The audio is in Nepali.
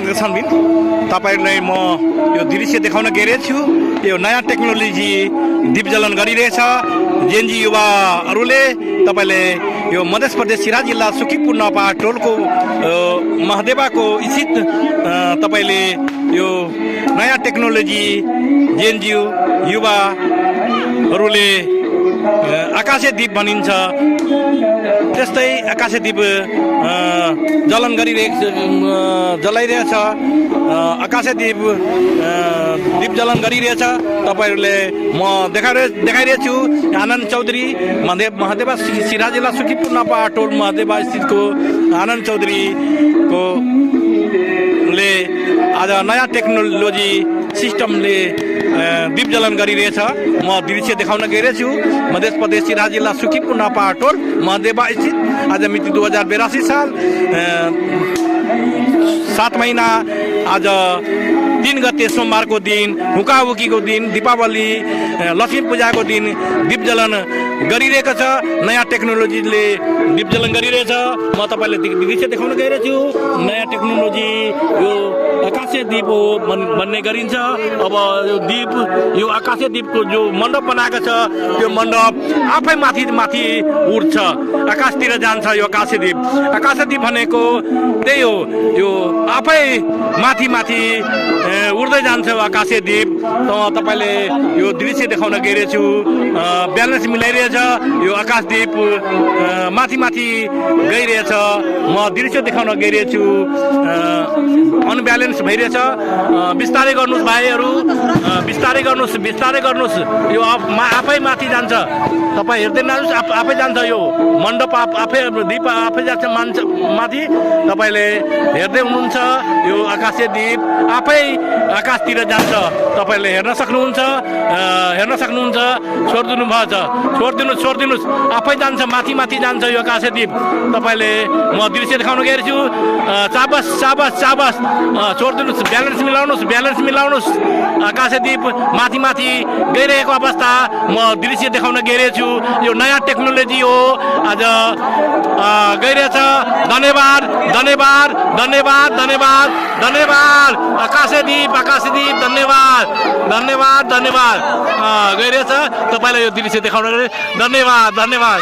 स्वागत छन् तपाईहरुलाई म यो दृश्य देखाउन गइरहेको छु। यो नयाँ टेक्नोलोजी दीप जलन गरिरहेछ जेनजी युवाहरूले। तपाईले यो मध्य प्रदेश सिराहा जिल्ला सुखीपुर नपा टोलको महादेवाको स्थित तपाईले यो नयाँ टेक्नोलोजी जेनजी युवाहरूले आकाशे दीप भनिन्छ त्यस्तै आकाशे दीप जलाइरहेछ आकाशे दीप जलन गरिरहेछ। तपाईहरुले म देखाइरहेको छु आनन्द चौधरी महादेवा सिराहा जिल्ला सुखीपुर नपा टोल महादेवा स्थितको आनन्द चौधरी को ले आज नयाँ टेक्नोलोजी सिस्टमले दीप जलन गरिरहेछ। म दृश्य देखाउन गइरहेको छु मध्य प्रदेश सिराहा जिल्ला सुखीपुर नपा टोल महादेवा स्थित। आज मिति 2082 साल 7 महिना आज 3 गते सोमबार को दिन हुकाहुकी को दिन दीपावली लक्ष्मी पूजा को दिन दीप जलन गरिरहेको छ। नयाँ टेक्नोलोजीले दीप जलन गरिरहेछ। म तपाईलाई दृश्य देखाउन गइरहेको छु। नयाँ टेक्नोलोजी यो आकाशे दीप हो भन्ने गरिन्छ। अब यो दीप यो आकाशे दीपको जो मण्डप बनाएको छ त्यो मण्डप आफै माथि माथि उड्छ आकाशतिर जान्छ। यो आकाशे दीप भनेको त्यही हो यो आफै माथि माथि उड्दै जान्छ आकाशे दीप। तपाईले यो दृश्य देखाउन गइरहेको छु। ब्यालेन्स मिलाइरहेछ यो आकाश दीप माथि माथि गइरहेछ। म दृश्य देखाउन गइरहेको छु अनब्यालेन्स भइरहेछ। बिस्तारै गर्नुस् भाइहरु बिस्तारै गर्नुस् यो आफै माथि जान्छ। तपाई हेर्दै नजानुस् आफै जान्छ यो मण्डप आफै दीप आफै जान्छ माथि। तपाईले हेर्दै हुनुहुन्छ यो आकाशे दीप आफै आकाशतिर जान्छ। तपाईले हेर्न सक्नुहुन्छ छोड्दिनु भएछ छोड्दिनुस् आफै जान्छ माथि माथि जान्छ यो आकाशे दीप। तपाईले म दृश्य देखाउन गइरहेको छु। चाबस छोड्दिनुस् ब्यालेन्स मिलाउनुस् आकाशे दीप माथि माथि गइरहेको अवस्था म दृश्य देखाउन गइरहेको छु। यो नयाँ टेक्नोलोजी हो आज गइरहेछ। धन्यवाद आकाशे दीप धन्यवाद गइरहेछ। तपाईलाई यो दृश्य देखाउन धन्यवाद।